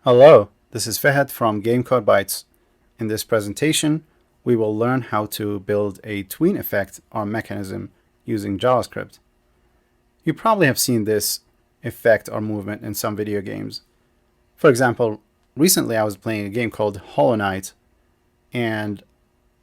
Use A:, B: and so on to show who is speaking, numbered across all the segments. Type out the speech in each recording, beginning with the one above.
A: Hello, this is Fahad from Game Code Bytes. In this presentation, we will learn how to build a tween effect or mechanism using JavaScript. You probably have seen this effect or movement in some video games. For example, recently I was playing a game called Hollow Knight, and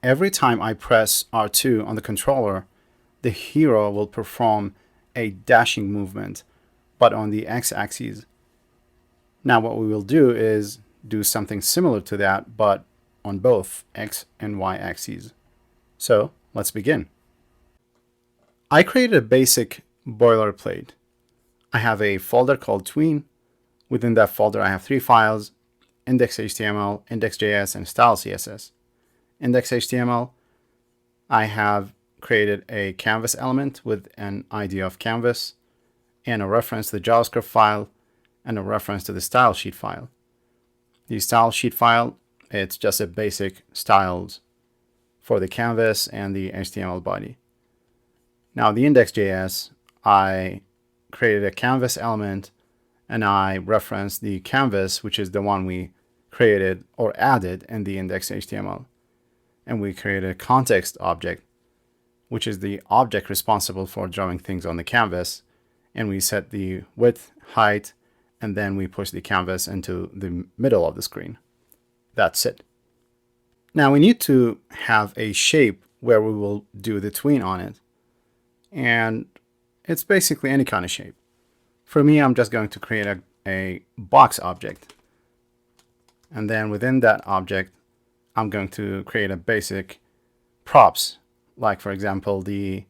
A: every time I press R2 on the controller, the hero will perform a dashing movement, but on the x-axis. Now what we will do is do something similar to that, but on both x and y axes. So let's begin. I created a basic boilerplate. I have a folder called Tween. Within that folder, I have three files: index.html, index.js, and style.css. Index.html, I have created a canvas element with an ID of canvas and a reference to the JavaScript file and a reference to the style sheet file. The style sheet file, it's just a basic styles for the canvas and the HTML body. Now the index.js, I created a canvas element and I referenced the canvas, which is the one we created or added in the index.html. And we created a context object, which is the object responsible for drawing things on the canvas. And we set the width, height, and then we push the canvas into the middle of the screen. That's it. Now we need to have a shape where we will do the tween on it. And it's basically any kind of shape. For me, I'm just going to create a box object. And then within that object, I'm going to create a basic props. Like for example, the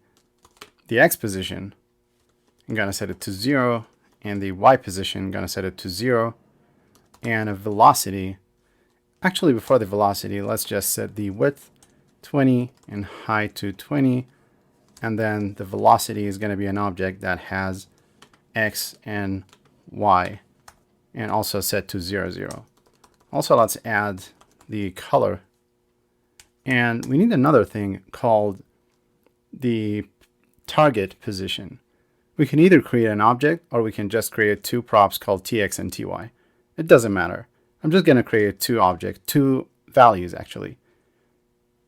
A: X position, I'm going to set it to 0. And the Y position, I'm going to set it to 0. And a velocity, actually before the velocity, let's just set the width 20 and height to 20. And then the velocity is going to be an object that has X and Y, and also set to 0, 0. Also, let's add the color. And we need another thing called the target position. We can either create an object or we can just create two props called tx and ty. It doesn't matter. I'm just going to create two values actually.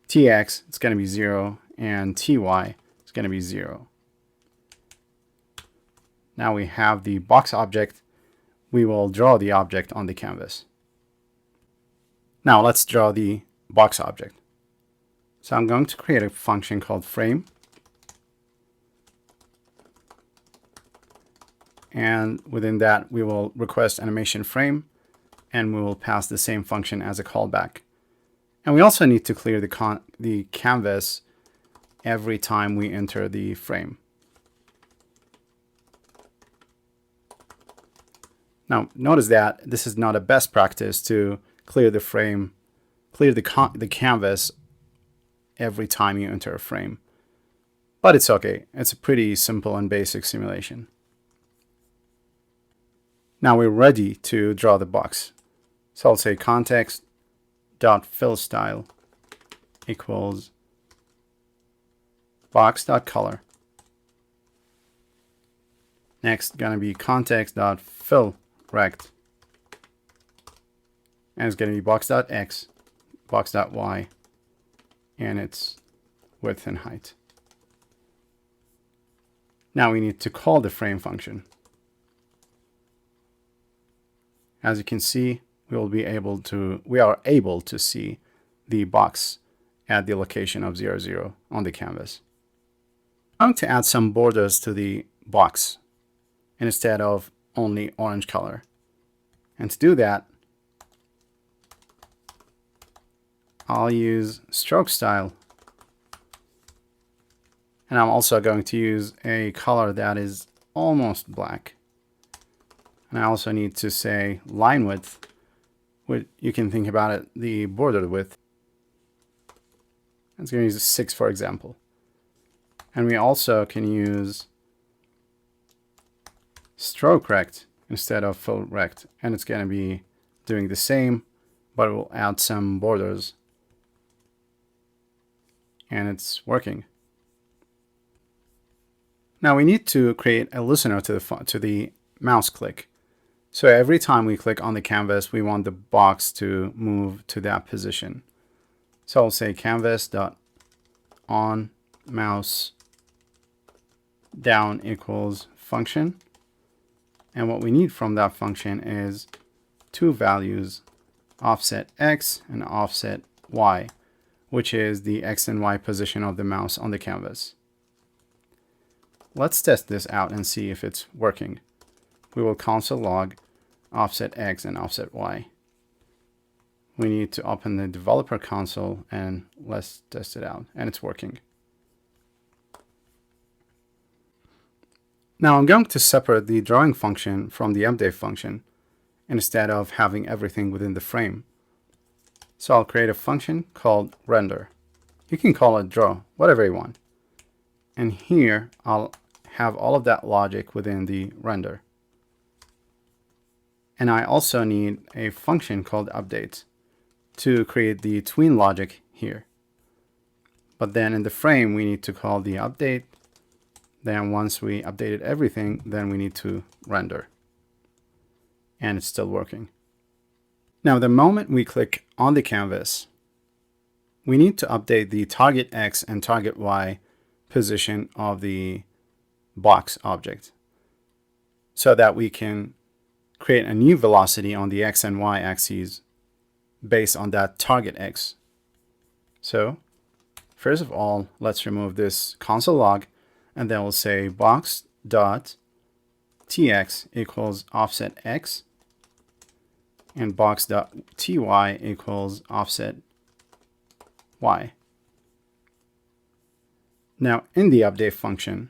A: Tx, it's going to be 0, and ty, it's going to be 0. Now we have the box object. We will draw the object on the canvas. Now let's draw the box object. So I'm going to create a function called frame. And within that, we will request animation frame, and we will pass the same function as a callback. And we also need to clear the canvas every time we enter the frame. Now, notice that this is not a best practice to clear the frame, clear the canvas every time you enter a frame. But it's okay. It's a pretty simple and basic simulation. Now we're ready to draw the box. So I'll say context.fillStyle equals box.color. Next, going to be context.fillRect. And it's going to be box.x, box.y, and its width and height. Now we need to call the frame function. As you can see, we are able to see the box at the location of 0, 0 on the canvas. I'm going to add some borders to the box instead of only orange color. And to do that, I'll use stroke style. And I'm also going to use a color that is almost black. And I also need to say line width, which you can think about it, the border width. It's going to use 6, for example. And we also can use stroke rect instead of fill rect. And it's going to be doing the same, but it will add some borders. And it's working. Now we need to create a listener to the mouse click. So every time we click on the canvas, we want the box to move to that position. So I'll say canvas.on mouse down equals function. And what we need from that function is two values, offset x and offset y, which is the x and y position of the mouse on the canvas. Let's test this out and see if it's working. We will console log offset x and offset y. We need to open the developer console and let's test it out, and it's working. Now I'm going to separate the drawing function from the update function instead of having everything within the frame. So I'll create a function called render. You can call it draw, whatever you want. And here I'll have all of that logic within the render. And I also need a function called update to create the tween logic here. But then in the frame, we need to call the update. Then once we updated everything, then we need to render. And it's still working. Now, the moment we click on the canvas, we need to update the target X and target Y position of the box object so that we can create a new velocity on the X and Y axes based on that target X. So first of all, let's remove this console log, and then we'll say box.tx equals offset X and box.ty equals offset Y. Now in the update function,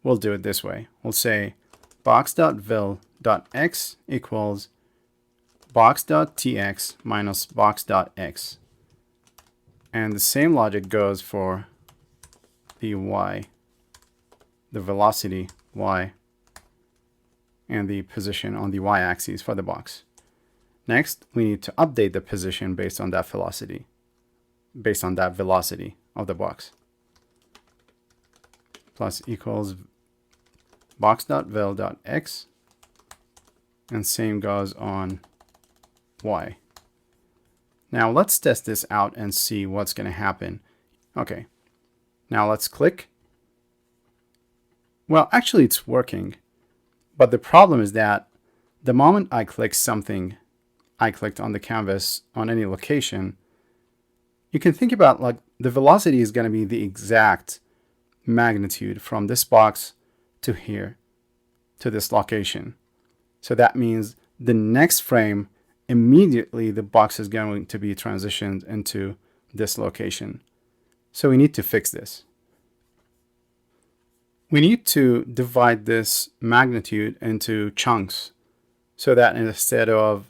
A: we'll do it this way. We'll say box.vil.x equals box.tx minus box.x. And the same logic goes for the y, the velocity y, and the position on the y-axis for the box. Next, we need to update the position based on that velocity of the box. Plus equals box.vil.x, and same goes on y. Now let's test this out and see what's going to happen. Okay, now let's click. Well, actually it's working, but the problem is that the moment I click something, I clicked on the canvas on any location, you can think about like the velocity is going to be the exact magnitude from this box to here, to this location. So that means the next frame, immediately the box is going to be transitioned into this location. So we need to fix this. We need to divide this magnitude into chunks so that instead of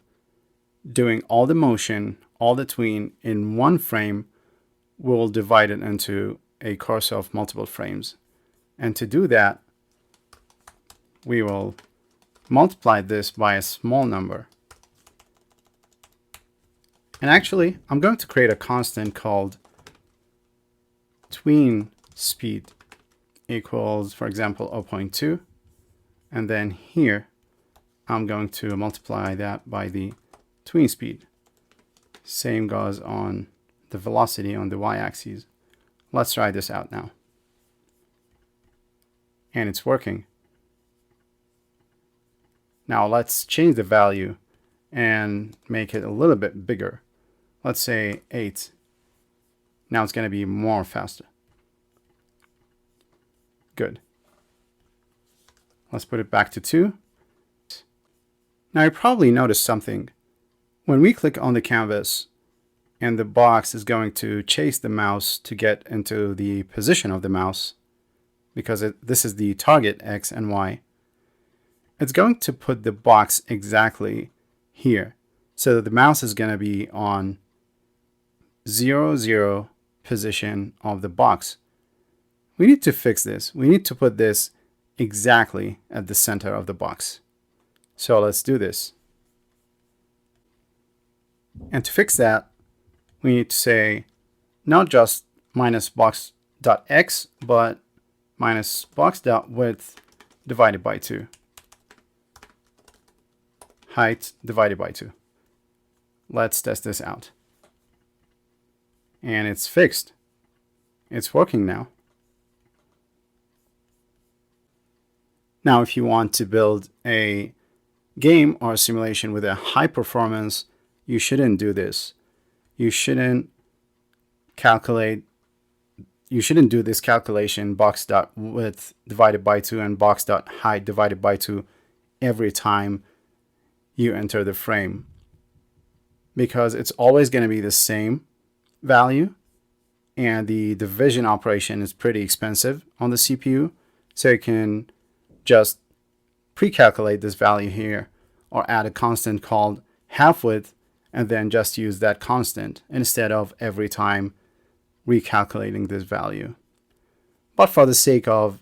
A: doing all the motion, all the tween in one frame, we'll divide it into a course of multiple frames. And to do that, we will multiply this by a small number. And actually, I'm going to create a constant called tween speed equals, for example, 0.2. And then here, I'm going to multiply that by the tween speed. Same goes on the velocity on the y-axis. Let's try this out now. And it's working. Now let's change the value and make it a little bit bigger. Let's say 8. Now it's going to be more faster. Good. Let's put it back to 2. Now you probably noticed something. When we click on the canvas and the box is going to chase the mouse to get into the position of the mouse, because this is the target X and Y, it's going to put the box exactly here. So the mouse is going to be on 0, 0 position of the box. We need to fix this. We need to put this exactly at the center of the box. So let's do this. And to fix that, we need to say not just minus box.x, but minus box.width divided by 2. height divided by 2. Let's test this out. And it's fixed. It's working now. Now, if you want to build a game or a simulation with a high performance, you shouldn't do this. You shouldn't do this calculation box.width divided by 2 and box.height divided by 2 every time you enter the frame, because it's always going to be the same value, and the division operation is pretty expensive on the CPU, so you can just pre-calculate this value here or add a constant called half width and then just use that constant instead of every time recalculating this value. But for the sake of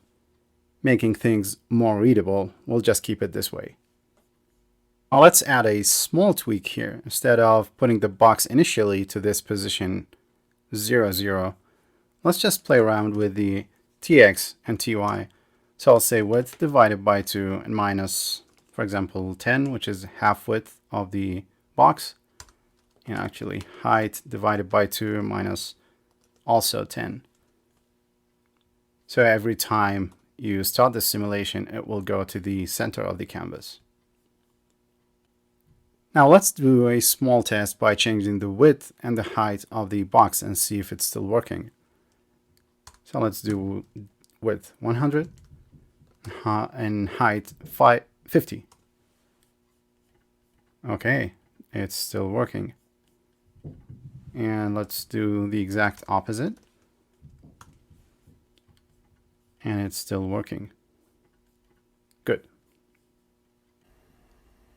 A: making things more readable, we'll just keep it this way. Now let's add a small tweak here. Instead of putting the box initially to this position 0, 0, let's just play around with the tx and ty. So I'll say width divided by 2 and minus, for example, 10, which is half width of the box. And actually height divided by 2 minus also 10. So every time you start the simulation, it will go to the center of the canvas. Now let's do a small test by changing the width and the height of the box and see if it's still working. So let's do width 100 and height 50. Okay, it's still working. And let's do the exact opposite. And it's still working. Good.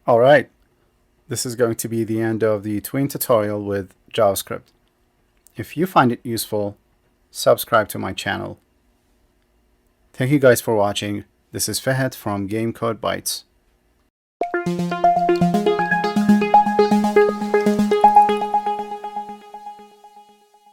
A: All right. This is going to be the end of the Tween tutorial with JavaScript. If you find it useful, subscribe to my channel. Thank you guys for watching. This is Fahad from Game Code Bytes.